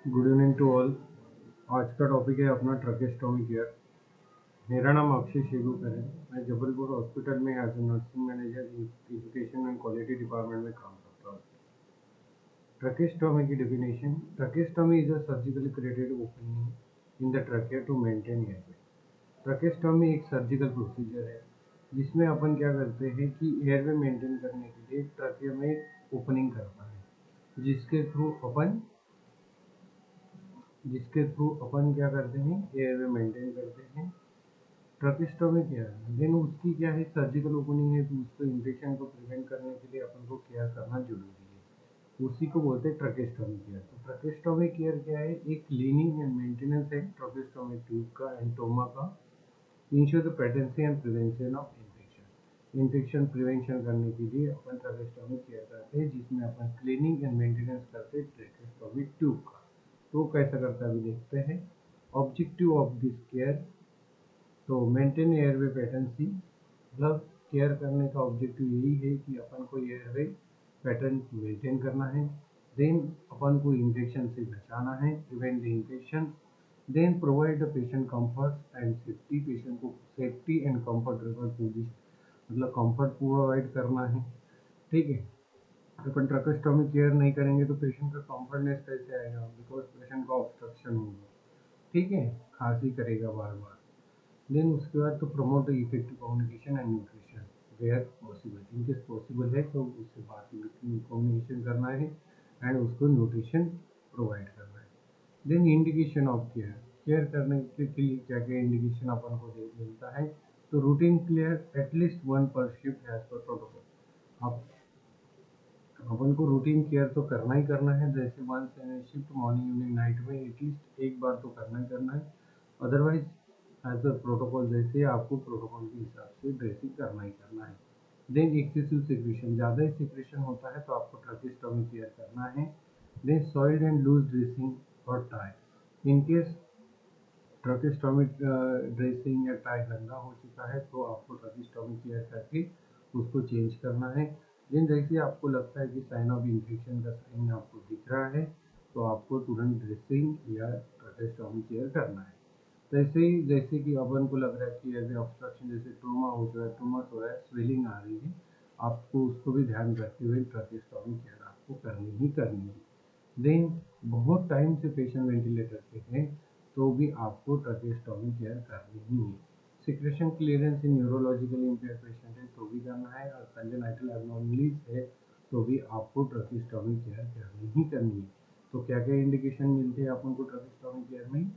Good evening to all. आज का topic है अपना ट्रकेस्टोमी केयर। मेरा नाम अक्षय शेगुकर है। मैं जबलपुर हॉस्पिटल में as a nursing manager education and quality department में काम करता हूँ। ट्रकेस्टोमी की definition: tracheostomy is a surgically created opening in the trachea to maintain airway. Tracheostomy एक सर्जिकल प्रोसीजर है जिसमें अपन क्या करते हैं कि एयरवे मेंटेन करने के लिए ट्रकिया में एक ओपनिंग करता है, जिसके थ्रू अपन क्या करते हैं, एयरवे मेंटेन करते हैं। ट्रकिस्टोमी क्या है, देन उसकी क्या है, सर्जिकल ओपनिंग है, तो उसको इन्फेक्शन को प्रिवेंट करने के लिए अपन को केयर करना जरूरी है। उसी को बोलते हैं ट्रकिस्टोमी केयर। तो ट्रकिस्टोमी केयर क्या है, एक क्लीनिंग एंड मेंटेनेंस है ट्रकिस्टोमी ट्यूब का एंड टोमा का, ensure the patency and prevention of infection prevention करने के लिए अपन ट्रकिस्टोमी केयर करते हैं, जिसमें अपन क्लीनिंग एंड मेंटेनेंस करते हैं ट्रकिस्टोमी ट्यूब का। तो कैसा करता है अभी देखते हैं। ऑब्जेक्टिव ऑफ दिस केयर, तो मेंटेन एयरवे पेटेंसी, मतलब केयर करने का ऑब्जेक्टिव यही है कि अपन को एयरवे पैटर्न मेंटेन करना है। देन अपन को इन्फेक्शन से बचाना है, prevent the infection. Then provide the patient comfort and safety, patient को सेफ्टी एंड कंफर्टेबल पोजीशन, मतलब कंफर्ट प्रोवाइड करना है। ठीक है। अपन ट्रकोस्टोमी केयर नहीं करेंगे तो पेशेंट का कंफर्टनेस कैसे आएगा, बिकॉज पेशेंट का ऑब्स्ट्रक्शन होगा। ठीक है, खांसी करेगा बार बार। देन उसके बाद तो promote effective communication and nutrition where possible, in case possible है तो उससे बात कम्युनिकेशन करना है एंड उसको न्यूट्रिशन प्रोवाइड करना है। Then indication of care, care करने के लिए क्या क्या इंडिकेशन अपन को मिलता है, तो रूटीन केयर एटलीस्ट वन पर शिफ्ट एज पर प्रोटोकॉल। आप अपन को रूटीन केयर तो करना ही करना है, जैसे one shift morning evening night में एटलीस्ट एक बार तो करना ही करना है। अदरवाइज एज अ प्रोटोकॉल, जैसे आपको प्रोटोकॉल के हिसाब से ड्रेसिंग करना ही करना है। देन एक्सेसिव सिक्रेशन, ज़्यादा ही सिक्रेशन होता है तो आपको ट्रकिस्टोमी केयर करना है। Then soiled and loose dressing और टाई, इनकेस ट्रकिस्टोमी ड्रेसिंग या टाई गंदा हो चुका है तो आपको ट्रकिस्टोमी केयर करके उसको चेंज करना है। देन जैसे आपको लगता है कि साइन ऑफ इन्फेक्शन का साइन आपको दिख रहा है तो आपको तुरंत ड्रेसिंग या ट्रकिस्टोमी केयर करना है। जैसे कि अपन को लग रहा है कि एज ऑब्स्ट्रक्शन, जैसे ट्रोमा हो रहा है, ट्यूमर हो रहा है, स्वेलिंग आ रही है, आपको उसको भी ध्यान रखते हुए ट्रकिस्टोमी केयर आपको करनी ही करनी है। देन बहुत टाइम से पेशेंट वेंटिलेटर पे है तो भी आपको ट्रकिस्टोमी केयर करनी ही है। सिक्रेशन क्लियरेंस इन न्यूरोलॉजिकली इम्पेयर पेशेंट है तो भी करना है, और कंजेनाइटल एब्नॉर्मलिटीज है तो भी आपको ट्रकिस्टोमी केयर करनी ही करनी है। तो क्या क्या इंडिकेशन मिलते हैं अपन को ट्रकिस्टोमी केयर में,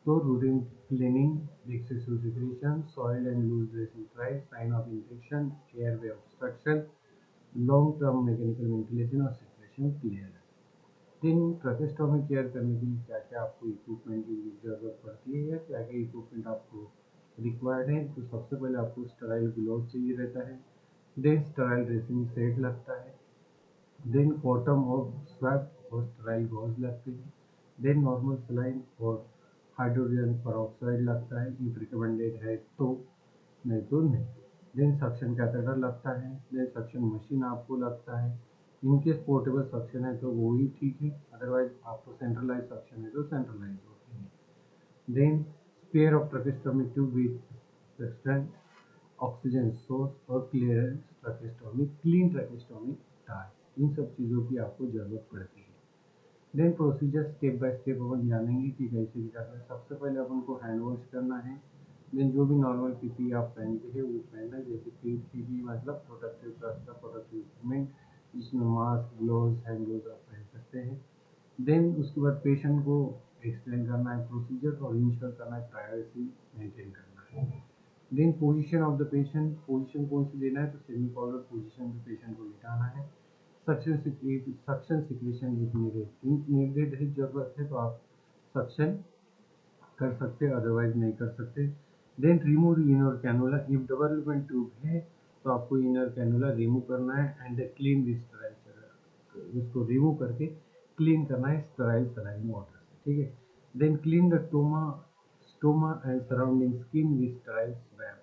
तो routine cleaning, excessive secretion, soil and loose dressing try, sign of infection, airway obstruction, long term mechanical ventilation और secretion clear। दिन ट्रकिस्टोमी केयर करने के लिए क्या क्या आपको इक्विपमेंट की जरूरत पड़ती है या क्या क्या इक्विपमेंट आपको रिक्वायर्ड है, तो सबसे पहले आपको स्टेराइल ग्लोव चाहिए रहता है। देन स्टेराइल ड्रेसिंग सेट लगता है। देन बॉटम ऑफ स्वैप और स्टेराइल गॉज लगते हैं। देन नॉर्मल सलाइन और हाइड्रोजन पेरोक्साइड लगता है, इफ रिकमेंडेड है तो, नहीं तो नहीं। देन सक्शन कैथेटर लगता है। देन सक्शन मशीन आपको लगता है। इनकेस पोर्टेबल सक्शन है तो वो ही ठीक है, अदरवाइज आपको सेंट्रलाइज सक्शन है तो सेंट्रलाइज होते हैं। Then spare of tracheostomy tube with oxygen source और clearance tracheostomy, clean tracheostomy tie, इन सब चीज़ों की आपको ज़रूरत पड़ती है। Then procedure step by step अपन जानेंगे कि कैसे करना है। सबसे पहले अपन को हैंड वॉश करना है। देन जो भी नॉर्मल पीपी आप पहनते हैं वो पहनना है, जैसे पीपी मतलब प्रोटेक्टिव क्लास का प्रोटेक्टिव इक्विपमेंट, जिसमें मास्क, ग्लोव्स, हैंड ग्लोव्स आप पहन सकते हैं। देन उसके बाद पेशेंट को एक्सप्लेन करना है प्रोसीजर और इंश्योर करना है प्राइवेसी मेंटेन करना है। Then position of the patient, position कौन सी लेना है, तो सेमी फॉरवर्ड पोजीशन में पेशेंट को लिटाना है। सक्शन सिक्रेशन नीडेड है, जरूरत है तो आप सक्शन कर सकते हैं, अदरवाइज नहीं कर सकते। Then remove inner cannula, if double open tube है तो आपको इनर कैनुला रिमूव करना है एंड क्लीन दिस स्टेराइल, उसको रिमूव करके क्लीन करना है स्टेराइल सलाइन वाटर से। ठीक है। Then clean the stoma and surrounding skin with sterile swab,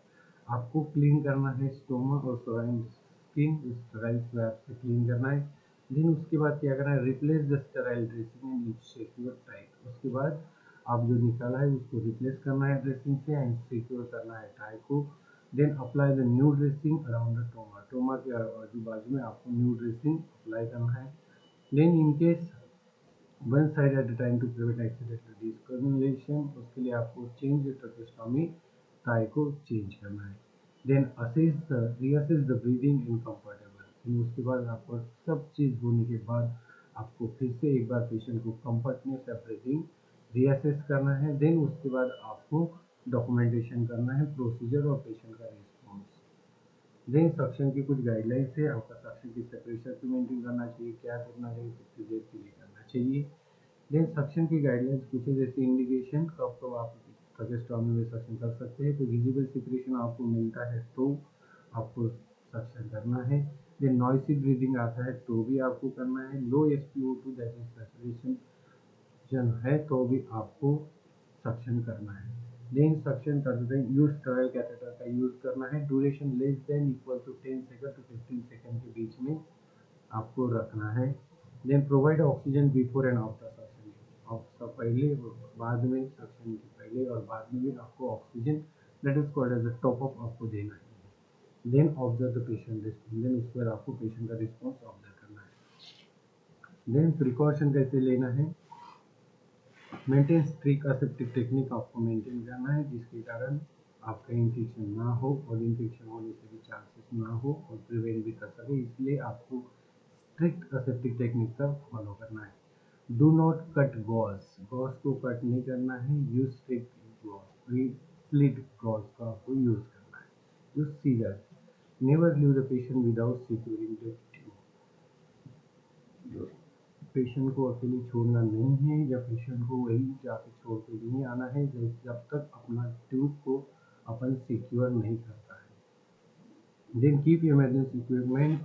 आपको क्लीन करना है स्टोमा और सराउंडिंग स्किन स्टेराइल स्वैब से क्लीन करना है। देन उसके बाद क्या करना है, replace the sterile dressing and secure tight. उसके बाद आप जो निकाला है उसको रिप्लेस करना है ड्रेसिंग से एंड सिक्योर करना है टाई को। Then apply the new dressing around the stoma, stoma के आजू बाजू में आपको न्यू ड्रेसिंग अप्लाई करना है। Then in case one side at the time to prevent accidental decannulation, उसके लिए आपको चेंज द ट्रकेस्टोमी टाई को चेंज करना है। Then reassess the breathing in comfortable, उसके बाद आपको सब चीज़ होने के बाद आपको फिर से एक बार पेशेंट को कंफर्टनेस या ब्रीदिंग रीअसेस करना है। देन उसके बाद आपको डॉक्यूमेंटेशन करना है प्रोसीजर और पेशेंट का रिस्पॉन्स। देन सक्शन की कुछ गाइडलाइंस है, आपका सक्शन किस प्रेशर पे मेंटेन करना चाहिए, क्या करना चाहिए, कितनी देर के लिए करना चाहिए। देन सक्शन की गाइडलाइंस कुछ है, जैसे इंडिकेशन कब कब आप ट्रकेस्टोमी में सक्शन कर सकते हैं, तो विजिबल सिक्रेशन आपको मिलता है तो आपको सक्शन करना है। देन नॉइसी ब्रीदिंग आता है तो भी आपको करना है। लो SpO2 दैट इज सैचुरेशन जन है तो भी आपको सक्शन करना है। देन सक्शन करते टाइम यूज स्टेराइल कैथेटर का यूज करना है। Duration less than equal to 10 second to 15 second के बीच में आपको रखना है। Then provide oxygen before and after suction, सब पहले बाद में, सक्शन के पहले और बाद में भी आपको oxygen that is called as a top up आपको देना है। Then observe the patient response, then उसके बाद आपको पेशेंट का रिस्पॉन्स ऑब्जर्व करना है। देन प्रिकॉशन कैसे लेना है, मेंटेन स्ट्रिक्ट असेप्टिक टेक्निक आपको मेंटेन करना है जिसके कारण आपका इन्फेक्शन ना हो और इन्फेक्शन होने से भी चांसेस ना हो और प्रिवेंट भी कर सके, इसलिए आपको स्ट्रिक्ट असेप्टिक टेक्निक का फॉलो करना है। Do not cut gauze, gauze को कट नहीं करना है, use strict gauze, slit gauze का आपको यूज करना है। Use scissor, never leave the patient without securing the tube, patient को अकेले छोड़ना नहीं है या पेशेंट को वहीं जाके छोड़ के नहीं आना है जब तक अपना ट्यूब को अपन सिक्योर नहीं करता है। देन कीप इमरजेंसी इक्विपमेंट,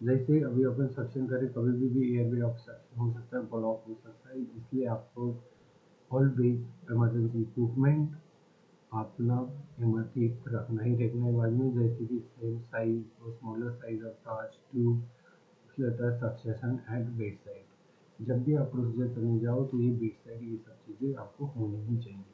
जैसे अभी अपन सक्शन करें कभी भी एयरवे ऑब्स्ट्रक्शन हो सकता है, ब्लॉक हो सकता है, इसलिए आपको ऑलवेज इमरजेंसी इक्विपमेंट अपना इमरजेंसी रखना ही रखना है बाद में, जैसे कि सेम साइज और smaller size of trach tube, suction at bed side. जब भी आप प्रोसीजर करने जाओ तो ये बेड साइड ये सब चीज़ें आपको होनी ही चाहिए।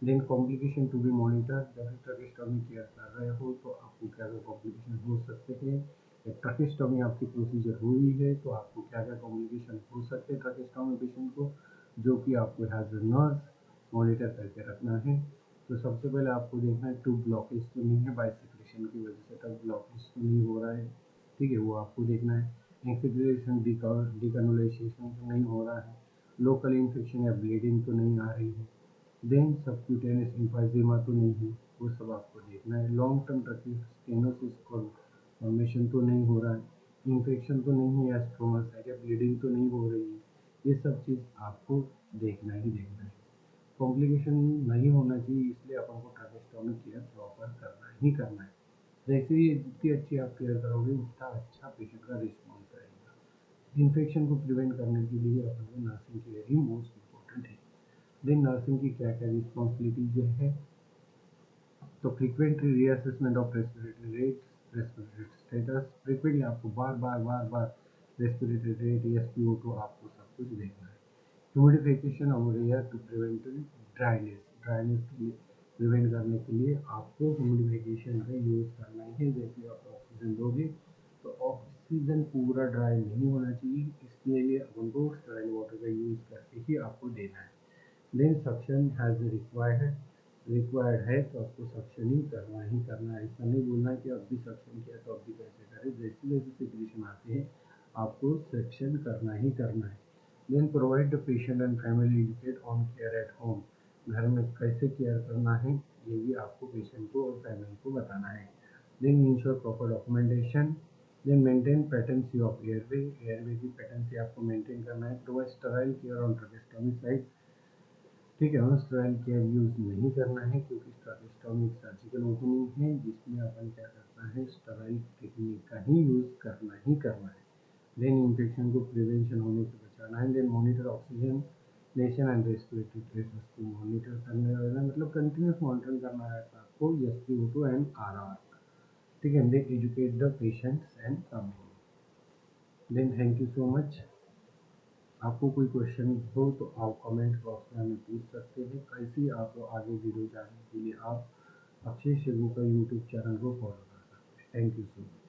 Then complication to be monitor, जब ट्रकेस्टोमी केयर कर रहे हो तो आपको क्या क्या कॉम्प्लिकेशन हो सकते हैं, या ट्रकेस्टोमी आपकी प्रोसीजर हुई है तो आपको क्या क्या कॉम्प्लिकेशन हो सकते हैं ट्रकेस्टोमी पेशेंट को, जो कि आपको हैज अ नर्स मॉनिटर करके रखना है। तो सबसे पहले आपको देखना है ट्यूब ब्लॉकेज तो नहीं है, बाइसेक्रेशन की वजह से ट्यूब ब्लॉकेज तो नहीं हो रहा है, ठीक है, वो आपको देखना है। इंफिल्ट्रेशन डिकन्युलेशन तो नहीं हो रहा है, लोकल इन्फेक्शन या ब्लीडिंग तो नहीं आ रही है, देन सबक्यूटेनियस इम्फाइजेमा तो नहीं है, वो सब आपको देखना है। लॉन्ग टर्म स्टेनोसिस फॉर्मेशन तो नहीं हो रहा है, इन्फेक्शन तो नहीं है या स्ट्रोमा साइट या ब्लीडिंग तो नहीं हो रही है, ये सब चीज़ आपको देखना ही देखना है। कॉम्प्लिकेशन नहीं होना चाहिए, इसलिए अपन को ट्रकेस्टोमी केयर प्रॉपर करना ही करना है। जैसे ही जितनी अच्छी आप केयर करोगे उतना अच्छा पेशेंट का रिस्पॉन्स रहेगा। इन्फेक्शन को प्रिवेंट करने के लिए अपन को नर्सिंग केयर ही मोस्ट इम्पोर्टेंट है। देन नर्सिंग की क्या क्या रिस्पॉन्सिबिलिटीज है, तो frequent reassessment of respiratory rate, respiratory status, frequently आपको बार बार रेस्पिरेटरी रेट SpO2 आपको सब कुछ देखना है। Humidification of air to prevent dryness, dryness के लिए प्रिवेंट करने के लिए आपको ह्यूमिडिफिकेशन का यूज़ करना है। जैसे आप ऑक्सीजन दोगे तो ऑक्सीजन पूरा ड्राई नहीं होना चाहिए, इसके लिए अपन को स्टेराइल वाटर का यूज़ करके ही आपको देना है। देन सक्शन हैज़ रिक्वायर्ड है तो आपको सक्शन ही करना है, ऐसा नहीं बोलना है कि अब भी सक्शन किया तो अब भी कैसे करें, जैसे जैसे सिचुएशन आते हैं आपको सक्शन करना ही करना है। Then provide the patient and family educate on care at home, घर में कैसे केयर करना है ये भी आपको पेशेंट को और फैमिली को बताना है। Then ensure proper documentation, then maintain patency of airway, airway की पेटेंसी आपको मेंटेन करना है। Provide sterile care on tracheostomy site, ठीक है, स्टेराइल केयर यूज़ नहीं करना है क्योंकि ट्रकेस्टोमी एक सर्जिकल ओपनिंग है जिसमें अपन क्या करना है स्टेराइल टेक्निक का ही यूज़ करना है। देन इन्फेक्शन को प्रिवेंशन होने से बचाना है। Then monitor oxygenation and respiratory pressures को मॉनिटर करने वाला, मतलब कंटिन्यूस मॉनिटरिंग करना है आपको SpO2 एंड RR, ठीक है। Then educate the patients and community. Then thank you so much. आपको कोई क्वेश्चन हो तो आप कमेंट बॉक्स में हमें पूछ सकते हैं। कैसी आप आगे वीडियो जानने के लिए आप अक्षय शेरू का यूट्यूब चैनल को फॉलो कर सकते हैं। Thank you so much.